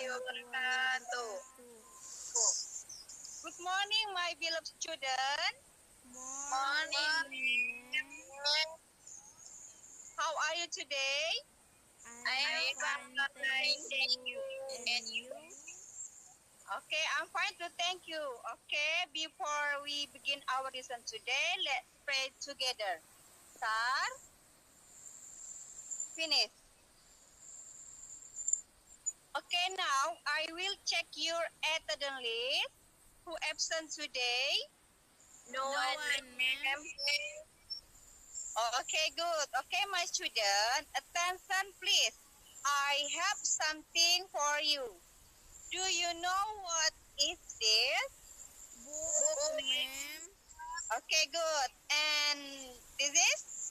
wabarakatuh. Good morning, my beloved student. Morning. How are you today? I am fine, thank you. And you? Okay, I'm fine too, thank you. Okay, before we begin our lesson today, let's pray together. Start. Finish. Okay, now I will check your attendance list. Who absent today? No one, ma'am. Okay, good. Okay, my student, attention please. I have something for you. Do you know what is this? Book, ma'am. Okay, good. And this is?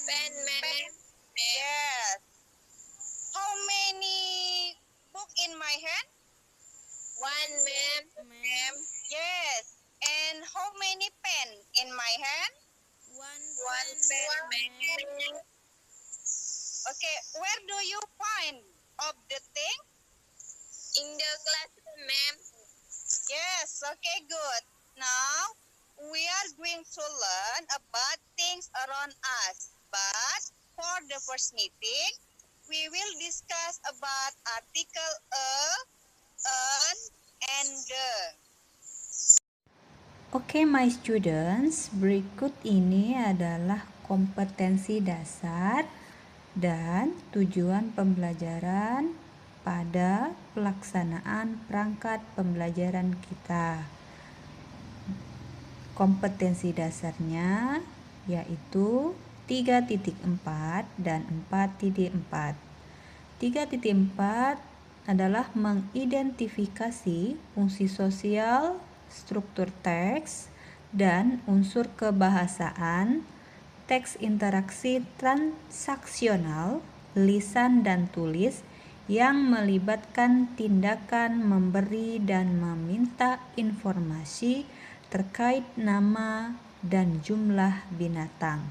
Pen, ma'am. Yes. How many book in my hand? One, ma'am. Yes. And how many pen in my hand? One pen, ma'am. Okay, where do you find of the thing? In the classroom, ma'am. Yes, okay, good. Now, we are going to learn about things around us. But for the first meeting, we will discuss about article an, and the. Oke, my students, berikut ini adalah kompetensi dasar dan tujuan pembelajaran pada pelaksanaan perangkat pembelajaran kita. Kompetensi dasarnya yaitu 3.4 dan 4.4. 3.4 adalah mengidentifikasi fungsi sosial, struktur teks, dan unsur kebahasaan, teks interaksi transaksional, lisan dan tulis yang melibatkan tindakan memberi dan meminta informasi terkait nama dan jumlah binatang,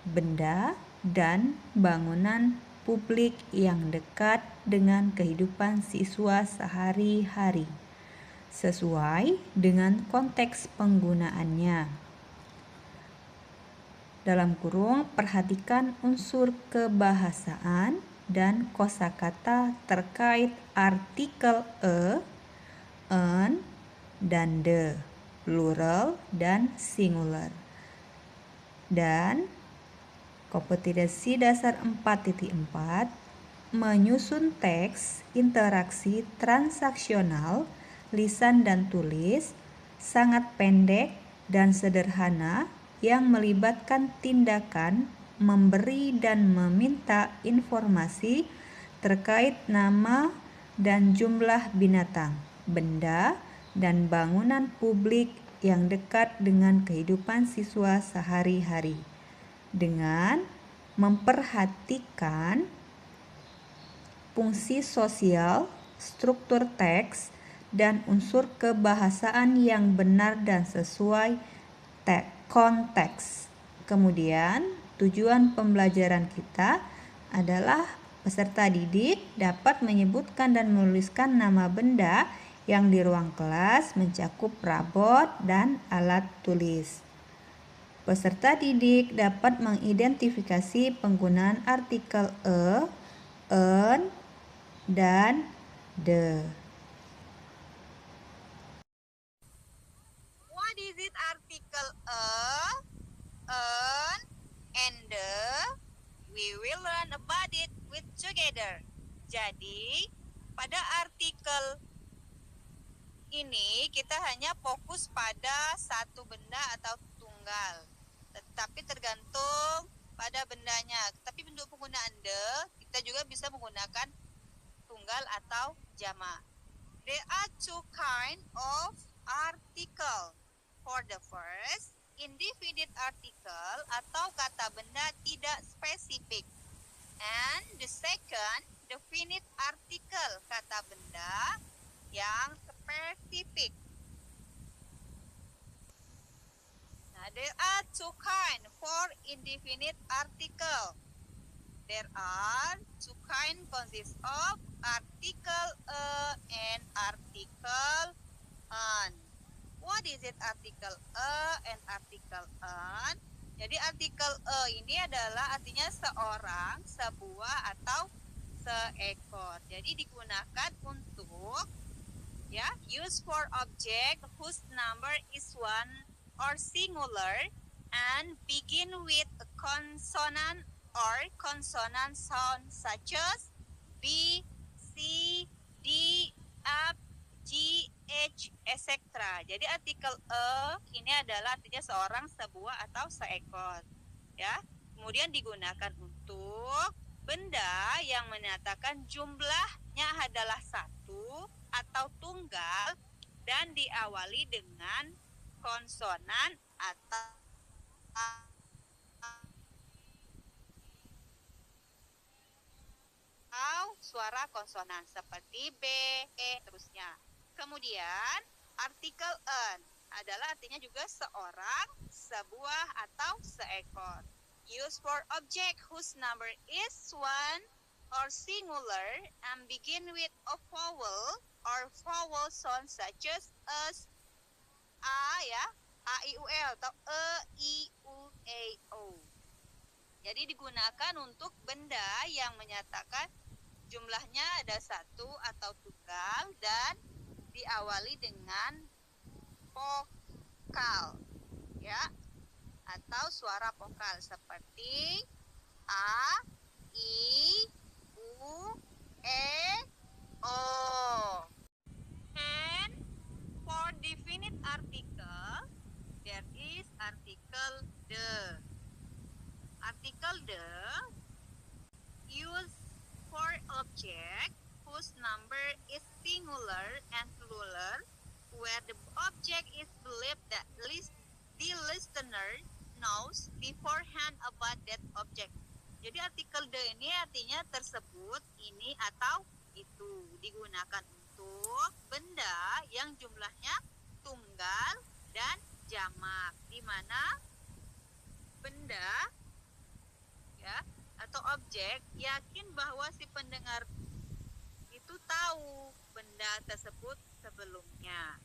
benda, dan bangunan publik yang dekat dengan kehidupan siswa sehari-hari, sesuai dengan konteks penggunaannya. Dalam kurung, perhatikan unsur kebahasaan dan kosakata terkait artikel an, dan the, plural dan singular. Dan kompetensi dasar 4.4 menyusun teks interaksi transaksional, lisan dan tulis sangat pendek dan sederhana yang melibatkan tindakan memberi dan meminta informasi terkait nama dan jumlah binatang, benda, dan bangunan publik yang dekat dengan kehidupan siswa sehari-hari, dengan memperhatikan fungsi sosial, struktur teks, dan unsur kebahasaan yang benar dan sesuai konteks. Kemudian, tujuan pembelajaran kita adalah peserta didik dapat menyebutkan dan menuliskan nama benda yang di ruang kelas mencakup rabot dan alat tulis. Peserta didik dapat mengidentifikasi penggunaan artikel an, dan the. What is it article an, and the? We will learn about it with together. Jadi, pada artikel ini kita hanya fokus pada satu benda atau tunggal, tetapi tergantung pada bendanya. Tapi bentuk penggunaan the, kita juga bisa menggunakan tunggal atau jamak. There are two kind of article. For the first, indefinite article atau kata benda tidak spesifik. And the second, definite article, kata benda yang spesifik. Now, there are two kind for indefinite article. There are two kind consist of article what is it article a and article an? Jadi artikel ini adalah artinya seorang, sebuah, atau seekor. Jadi digunakan untuk use for object whose number is one or singular and begin with a consonant or consonant sound such as B, C, D, F, G, H, etc. Jadi artikel ini adalah artinya seorang, sebuah, atau seekor. Ya. Kemudian digunakan untuk benda yang menyatakan jumlahnya adalah satu atau tunggal dan diawali dengan konsonan atau suara konsonan seperti B, E, terusnya. Kemudian artikel an adalah artinya juga seorang, sebuah, atau seekor. Use for object whose number is one or singular and begin with a vowel or vowel sound such as a a i u l atau e i u e o. Jadi digunakan untuk benda yang menyatakan jumlahnya ada satu atau tunggal dan diawali dengan vokal, ya, atau suara vokal seperti a, i, u, e, o. And for definite article, there is article the. Article the use for object whose number is singular and plural, where the object is believed that the listener knows beforehand about that object. Jadi artikel the ini artinya tersebut, ini, atau itu. Digunakan untuk benda yang jumlahnya tunggal dan jamak, di mana benda atau objek yakin bahwa si pendengar itu tahu benda tersebut sebelumnya.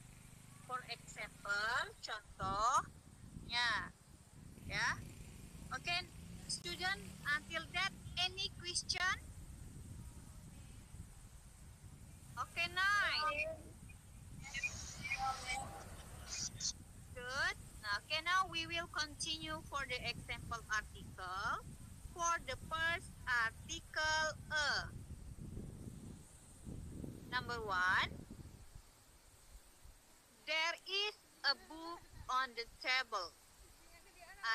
For example, contohnya, ya. Okay, student, until that any question? Okay, nice. Good. Okay, now we will continue for the example article. For the first article a. Number one, there is a book on the table.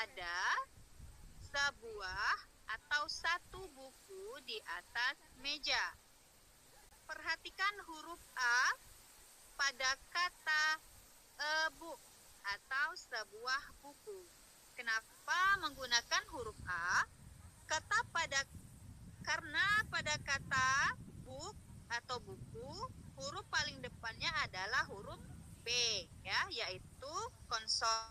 Ada sebuah atau satu buku di atas meja. Perhatikan huruf A pada kata a book atau sebuah buku. Kenapa menggunakan huruf A? Karena pada kata book atau buku, huruf paling depannya adalah huruf B, ya, yaitu konsonan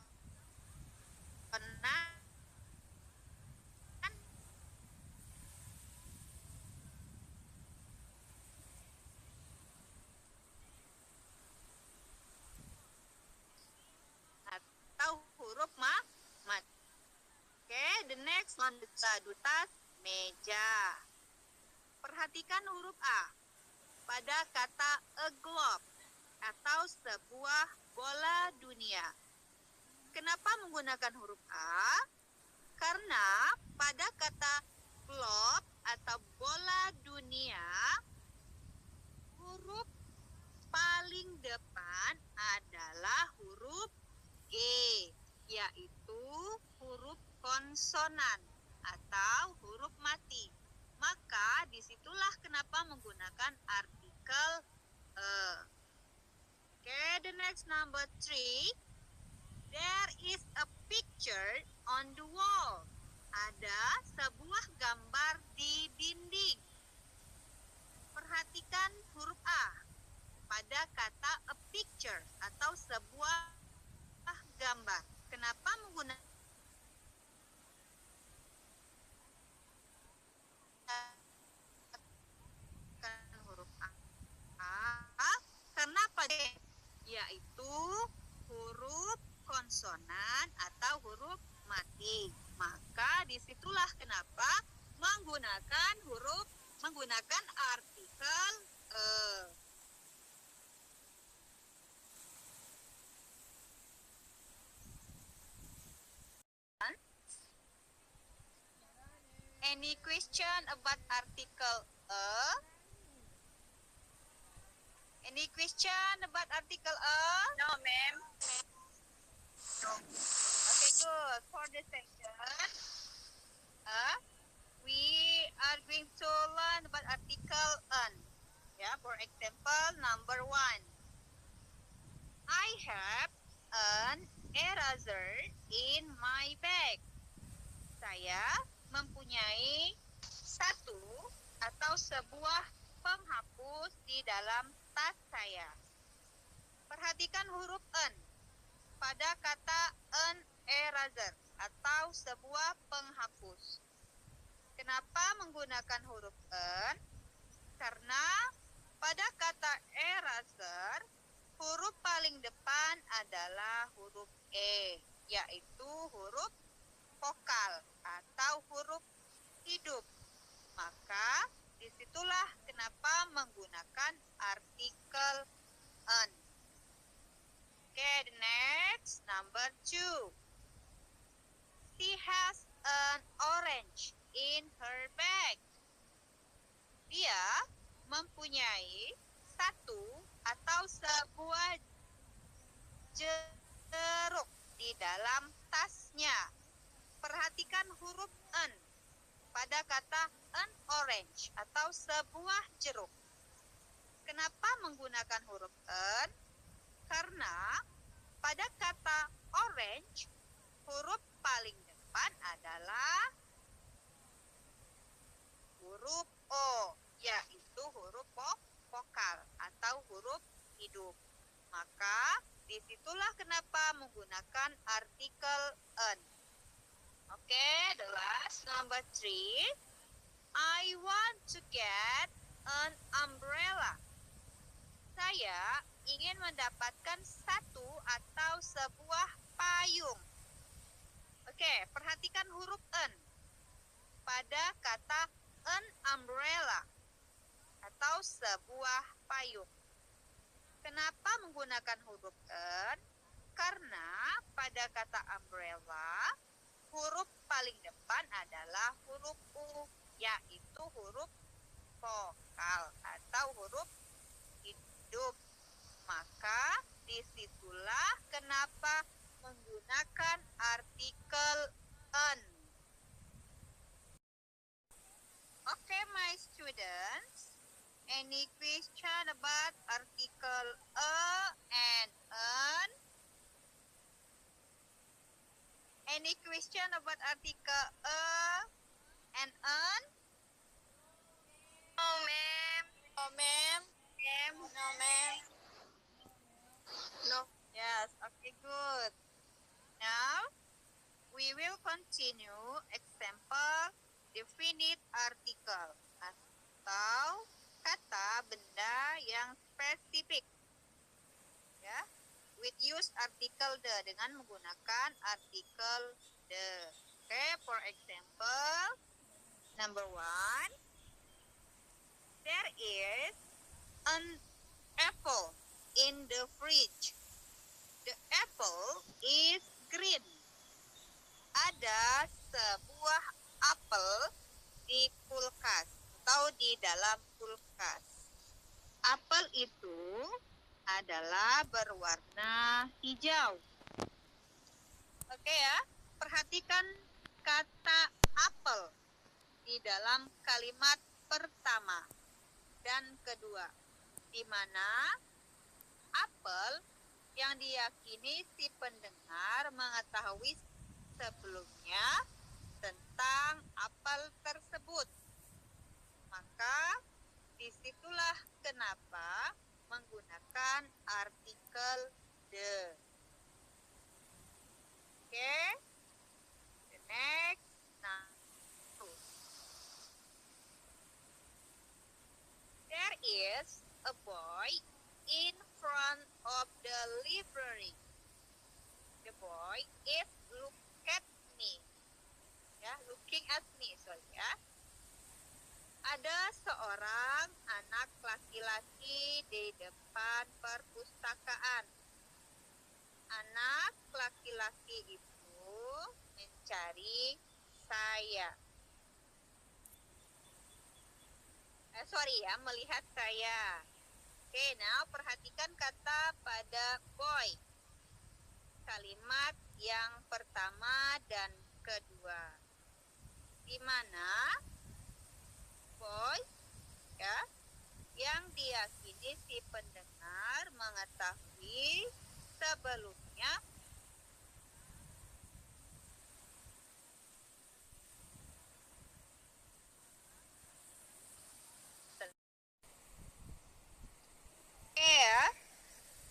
atau huruf mat. Okay, the next one, dutas meja. Perhatikan huruf A pada kata a globe atau sebuah bola dunia. Kenapa menggunakan huruf A? Karena pada kata globe atau bola dunia, huruf paling depan adalah huruf G, yaitu huruf konsonan atau huruf mati. Maka disitulah kenapa menggunakan artikel Okay, the next number 3. There is a picture on the wall. Ada sebuah gambar di dinding. Perhatikan huruf A pada kata a picture atau sebuah gambar. Kenapa menggunakan huruf A? Karena pada yaitu huruf menggunakan artikel a. Any question about article a? Any question about article a? No, ma'am. Okay, good. For the session, we are going to learn about article an. Yeah, for example, number 1. I have an eraser in my bag. Saya mempunyai satu atau sebuah penghapus di dalam tas saya. Perhatikan huruf an pada kata an eraser atau sebuah penghapus. Kenapa menggunakan huruf an? Karena pada kata eraser, huruf paling depan adalah huruf E, yaitu huruf vokal atau huruf hidup. Maka disitulah kenapa menggunakan artikel an. Okay, the next, number 2. She has an orange in her bag. Dia mempunyai satu atau sebuah jeruk di dalam tasnya. Perhatikan huruf an pada kata an orange atau sebuah jeruk. Kenapa menggunakan huruf an? Karena pada kata orange, huruf paling depan adalah huruf O, yaitu huruf vokal atau huruf hidup. Maka disitulah kenapa menggunakan artikel an. Okay, the last, number 3. I want to get an umbrella. Saya ingin mendapatkan satu atau sebuah payung. Oke, perhatikan huruf an pada kata an umbrella atau sebuah payung. Kenapa menggunakan huruf an? Karena pada kata umbrella, huruf paling depan adalah huruf U, yaitu huruf vokal atau huruf hidup. Maka disitulah kenapa menggunakan artikel an. Okay, my students, any question about article a and an? Any question about article a and an? No, ma'am. No, ma'am. No, ma'am. No. Yes. Okay, good. Now we will continue example definite article atau kata benda yang spesifik. Ya. With use article the dengan menggunakan artikel the. Okay, for example, number 1. There is an apple in the fridge. The apple is green. Ada sebuah apel di kulkas atau di dalam kulkas. Apel itu adalah berwarna hijau. Oke ya, perhatikan kata apel di dalam kalimat pertama dan kedua, di mana apel yang diyakini si pendengar mengetahui sebelumnya tentang apel tersebut. Maka disitulah kenapa menggunakan artikel the. Okay, the next. Nah, there is a boy in front of the library. The boy is looking at me. Ya, looking at me, sorry ya. Ada seorang anak laki-laki di depan perpustakaan. Anak laki-laki itu mencari saya. Melihat saya. Oke, now perhatikan kata pada boy. Kalimat yang pertama dan kedua. Di mana boy ya yang diyakini si pendengar mengetahui sebelumnya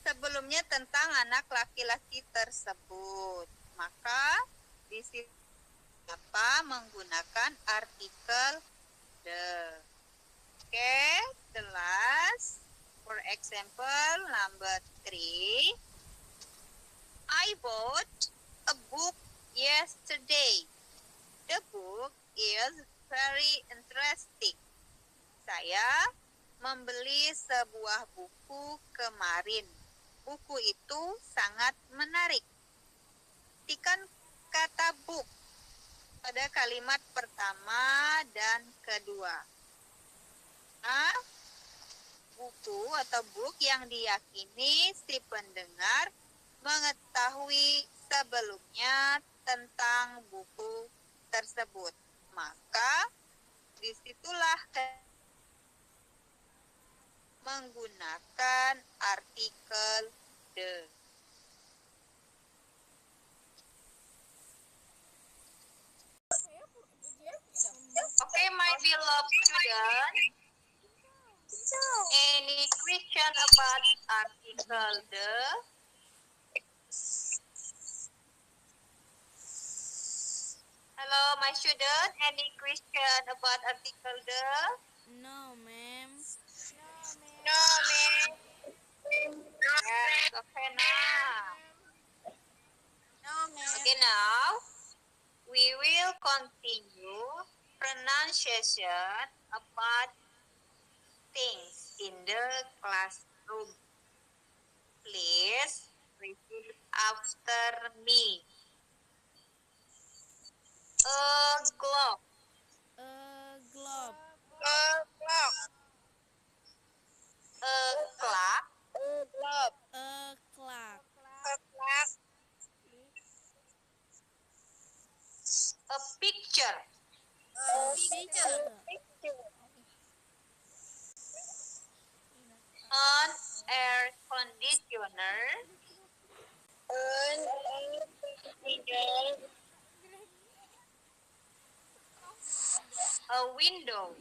sebelumnya tentang anak laki-laki tersebut. Maka di situ apa menggunakan artikel the. Okay, the last. For example, number 3. I bought a book yesterday. The book is very interesting. Saya membeli sebuah buku kemarin. Buku itu sangat menarik. Ketikkan kata book pada kalimat pertama dan kedua. Buku atau book yang diyakini si pendengar mengetahui sebelumnya tentang buku tersebut. Maka disitulah menggunakan artikel the. Okay, my beloved student. Any question about article the? Hello, my student. Any question about article the? No, ma'am. No, ma'am. Yes, okay now. No, ma'am. Okay, now we will continue pronunciation about things in the classroom. Please repeat after me. A globe. A globe. A clock. A clock. A globe. A clock. A clock. A picture. A picture. An air conditioner. An air conditioner. A window.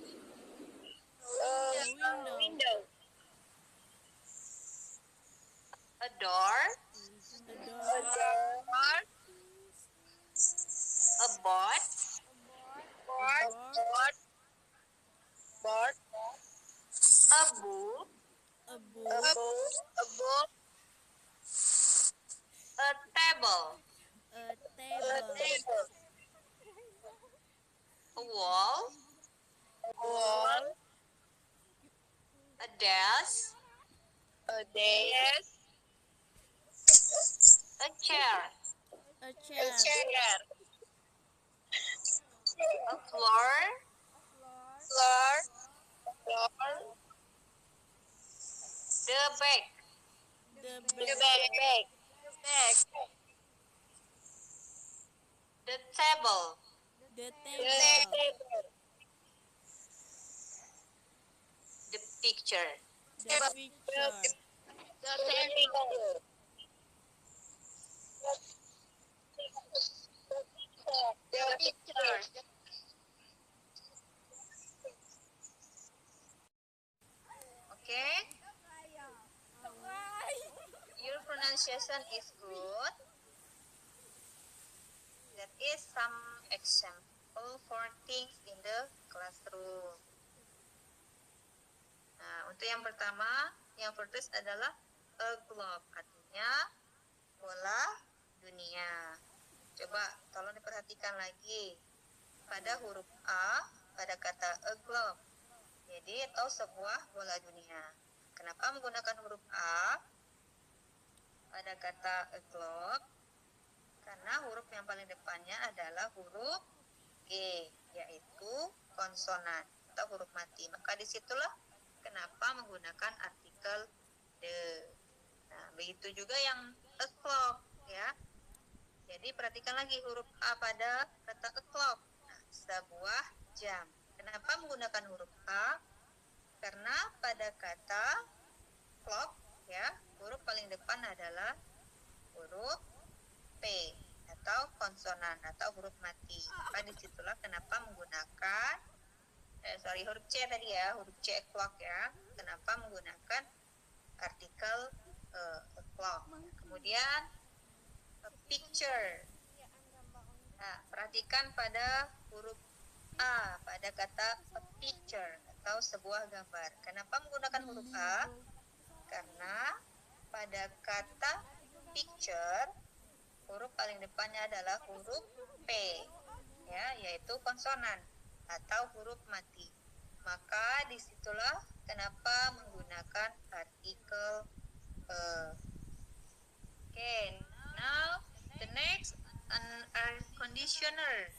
A window. A door. A door. A board. Board. A book. A book. A book. A table. A table. A wall. A desk. A chair. A chair. A floor. The bag. The bag. The table. The table. The picture. The picture. Okay. Your pronunciation is good. That is some example for things in the classroom. Nah, untuk yang pertama, yang first adalah a globe, artinya bola dunia. Coba tolong diperhatikan lagi pada huruf A pada kata a globe. Jadi atau sebuah bola dunia. Kenapa menggunakan huruf A pada kata a clock? Karena huruf yang paling depannya adalah huruf G, yaitu konsonan atau huruf mati. Maka disitulah kenapa menggunakan artikel the. Nah, begitu juga yang a clock, ya. Jadi perhatikan lagi huruf A pada kata a clock. Nah, sebuah jam. Kenapa menggunakan huruf A? Karena pada kata clock, ya, huruf paling depan adalah huruf P atau konsonan atau huruf mati. Maka disitulah kenapa menggunakan huruf C tadi ya, huruf C clock ya. Kenapa menggunakan artikel clock. Kemudian picture. Nah, perhatikan pada huruf A pada kata a picture atau sebuah gambar. Kenapa menggunakan huruf A? Karena pada kata picture huruf paling depannya adalah huruf P, ya, yaitu konsonan atau huruf mati. Maka disitulah kenapa menggunakan artikel Okay, now the next, an air conditioner.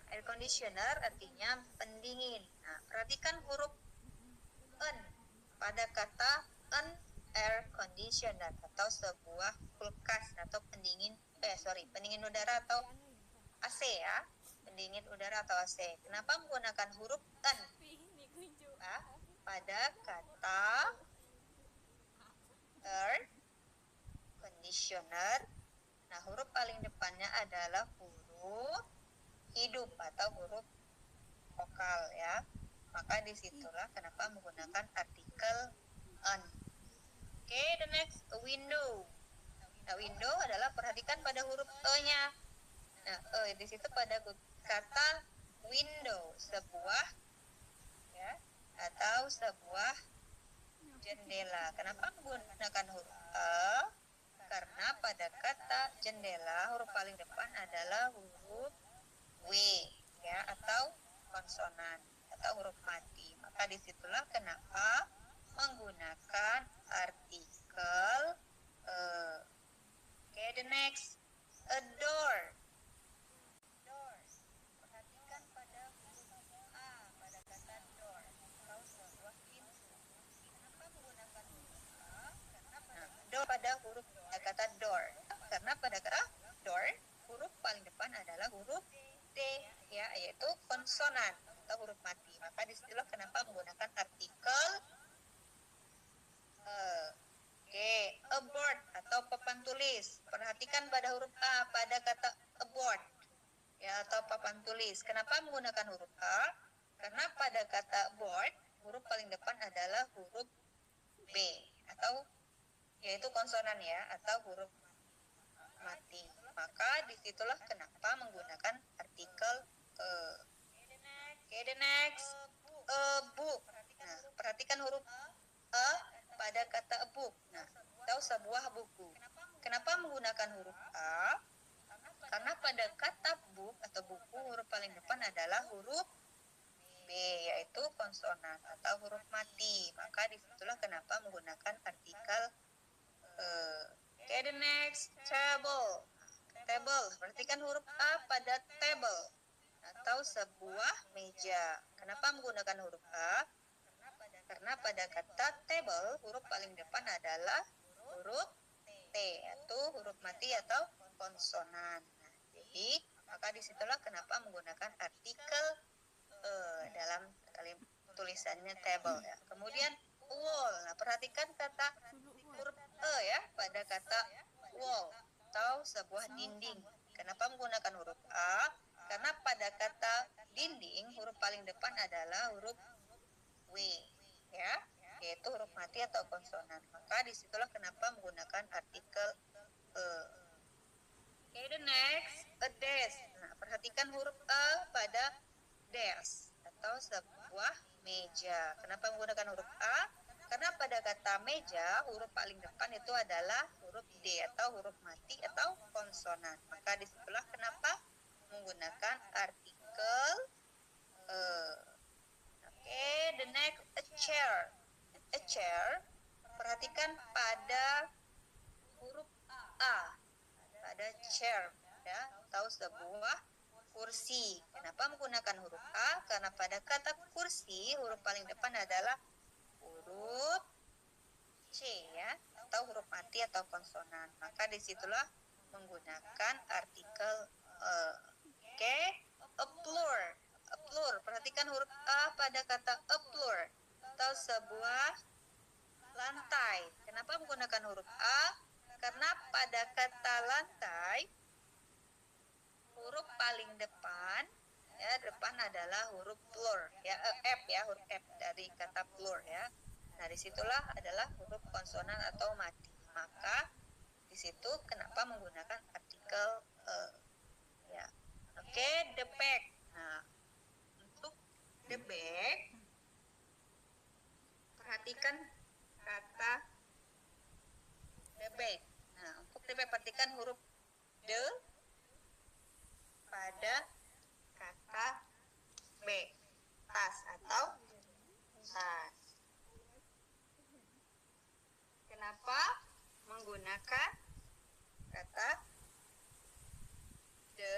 Air conditioner artinya pendingin. Nah, perhatikan huruf N pada kata an air conditioner atau sebuah kulkas atau pendingin udara atau AC ya. Pendingin udara atau AC. Kenapa menggunakan huruf N? Nah, pada kata air conditioner. Nah, huruf paling depannya adalah huruf hidup atau huruf vokal ya. Maka disitulah kenapa menggunakan artikel on. Oke, the next, window. Nah, window adalah perhatikan pada huruf E-nya. Nah, di situ pada kata window, sebuah ya atau sebuah jendela. Kenapa menggunakan huruf E? Karena pada kata jendela huruf paling depan adalah huruf W ya atau konsonan atau huruf mati. Maka disitulah kenapa menggunakan artikel Okay, the next, a door. Perhatikan pada huruf A pada kata door atau sebuah pintu. Kenapa menggunakan huruf A? Karena pada door pada huruf kata door. Karena pada kata door huruf paling depan adalah huruf D ya, yaitu konsonan atau huruf mati. Maka disitulah kenapa menggunakan artikel aboard atau papan tulis. Perhatikan pada huruf A pada kata aboard ya atau papan tulis. Kenapa menggunakan huruf A? Karena pada kata board huruf paling depan adalah huruf B atau yaitu konsonan ya atau huruf mati. Maka disitulah kenapa menggunakan artikel Okay, the next, book. Nah, perhatikan huruf E pada kata book. Nah, atau sebuah buku. Kenapa menggunakan huruf A? Karena pada kata book atau buku huruf paling depan adalah huruf B, yaitu konsonan atau huruf mati. Maka disitulah kenapa menggunakan artikel Okay, the next, table. Table. Perhatikan huruf A pada table atau sebuah meja. Kenapa menggunakan huruf A? Karena pada kata table huruf paling depan adalah huruf T yaitu huruf mati atau konsonan. Nah, jadi maka disitulah kenapa menggunakan artikel dalam kalimat tulisannya table ya. Kemudian wall. Nah, perhatikan kata huruf E ya pada kata wall atau sebuah dinding. Kenapa menggunakan huruf A? Karena pada kata dinding huruf paling depan adalah huruf W ya, yaitu huruf mati atau konsonan. Maka disitulah kenapa menggunakan artikel Okay, the next, a desk. Nah, perhatikan huruf E pada desk atau sebuah meja. Kenapa menggunakan huruf A? Karena pada kata meja huruf paling depan itu adalah huruf D atau huruf mati atau konsonan. Maka disitulah kenapa menggunakan artikel Okay, the next, a chair. A chair, perhatikan pada huruf A, pada chair, ya, atau sebuah kursi. Kenapa menggunakan huruf A? Karena pada kata kursi, huruf paling depan adalah huruf C, ya, atau huruf mati atau konsonan. Maka disitulah menggunakan artikel Oke, a floor. A floor, perhatikan huruf A pada kata a floor, atau sebuah lantai. Kenapa menggunakan huruf A? Karena pada kata lantai, huruf paling depan, ya, depan adalah huruf floor, ya, F, ya, huruf F dari kata floor, ya. Nah, disitulah adalah huruf konsonan atau mati. Maka disitu kenapa menggunakan artikel ya. Oke, the back. Nah, untuk the back, perhatikan kata the back. Nah, untuk the back perhatikan huruf the pada kata back, tas atau tas. Kenapa menggunakan kata the?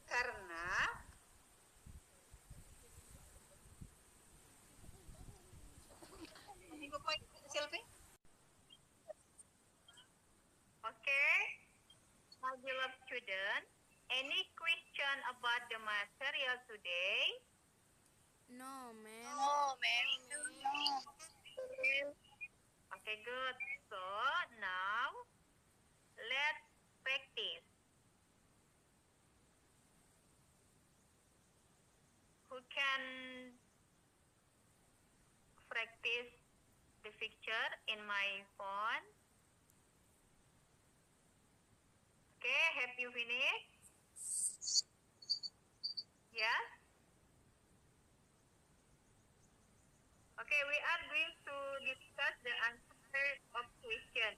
Karena ini Bapak Silvi. Okay, my beloved student, any question about the material today? No, ma'am. No, ma'am. Okay, good. So now let's practice. Who can practice the picture in my phone? Okay, have you finished? Yeah? Okay, we are going to discuss the answer of question.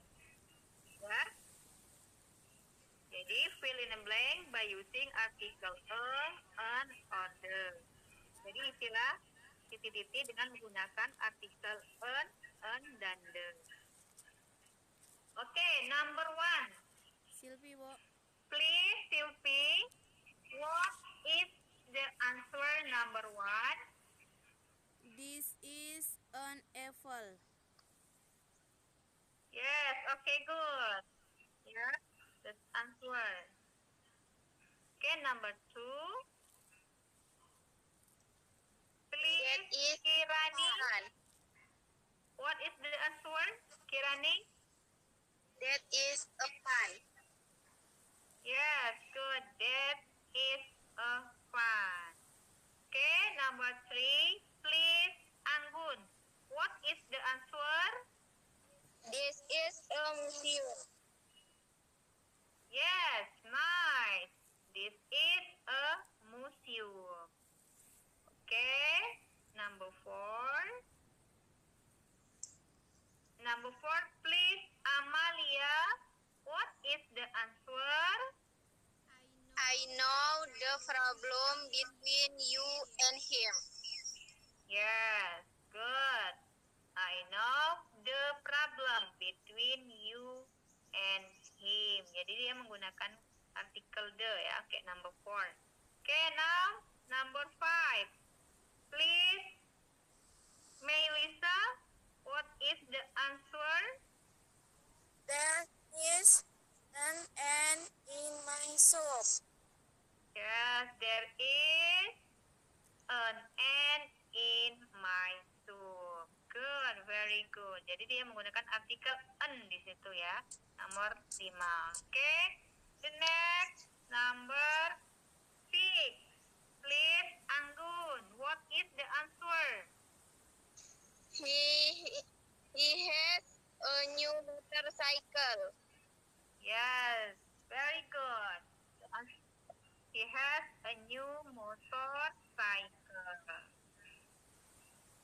Ya. Jadi fill in the blank by using article a, an, or the. Jadi isilah titik-titik dengan menggunakan artikel an, dan the. Okay, number 1. Silvi, Bo. Please, Silvi, what is the answer number 1? This is an apple. Yes, okay, good. Yeah, that's answer. Okay, number 2. Please, That is Kirani. pan. What is the answer, Kirani? That is a pan. Yes, good. That is a fan. Okay, number 3. Please, Anggun. What is the answer? This is a museum. Yes, nice. This is a museum. Okay, number 4. Number 4, please, Amalia. What is the answer? I know the problem between you and him. Yes, good. I know the problem between you and him. Jadi dia menggunakan artikel the, ya. Oke, number 4. Oke, now number 5. Please, Melissa, what is the answer? There is an ant in my soup. Yes, there is an ant in my soup. Good, very good. Jadi dia menggunakan artikel an di situ, ya. Nomor 5. Oke. The next, number 6. Please, Anggun, what is the answer? He has a new motorcycle. Yes, very good. He has a new motorcycle.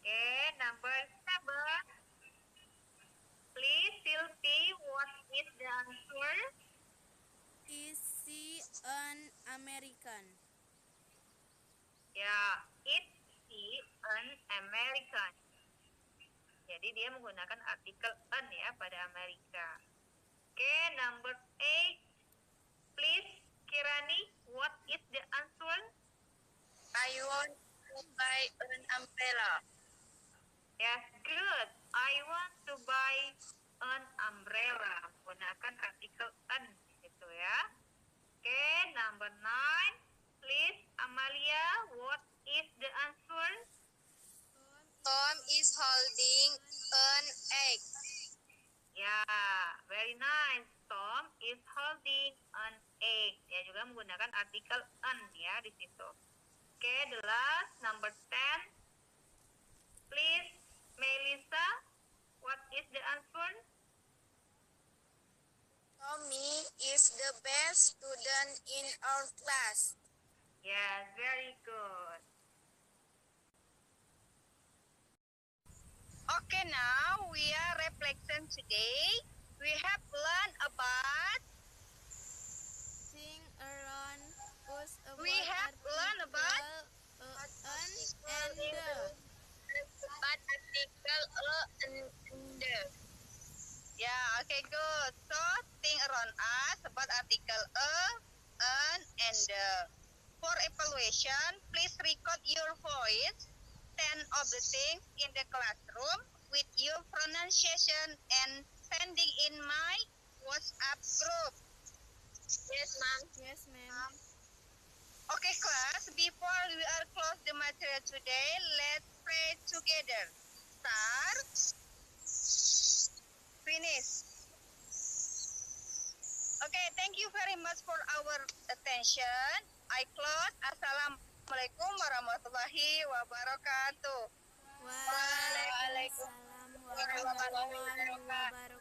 Okay, number 7. Please, Silvi, what is the answer? an American. Ya, is he an American? Jadi dia menggunakan artikel an ya pada Amerika. Oke, number 8. Please, Kirani, what is the answer? I want to buy an umbrella. Yes, good. I want to buy an umbrella. Menggunakan artikel an gitu ya. Oke, number 9. Please, Amalia, what is the answer? Tom is holding an egg. Ya, very nice. Tom is holding an egg. Ya, juga menggunakan artikel an ya di situ. Oke, the last, number 10. Please, Melissa, what is the answer? Tommy is the best student in our class. Yes, very good. Okay, now we are reflection today. We have learned about Sing around us about We have learned about an and the. But article and the. Yeah, okay, good. So, think around us about article an, and the. For evaluation, please record your voice, 10 of the things in the classroom with your pronunciation and sending in my WhatsApp group. Yes, ma'am. Yes, ma'am. Okay, class, before we are close the material today, let's pray together. Start. Finish. Okay, thank you very much for our attention. I close. Assalamualaikum warahmatullahi wabarakatuh. Waalaikumsalam warahmatullahi wabarakatuh.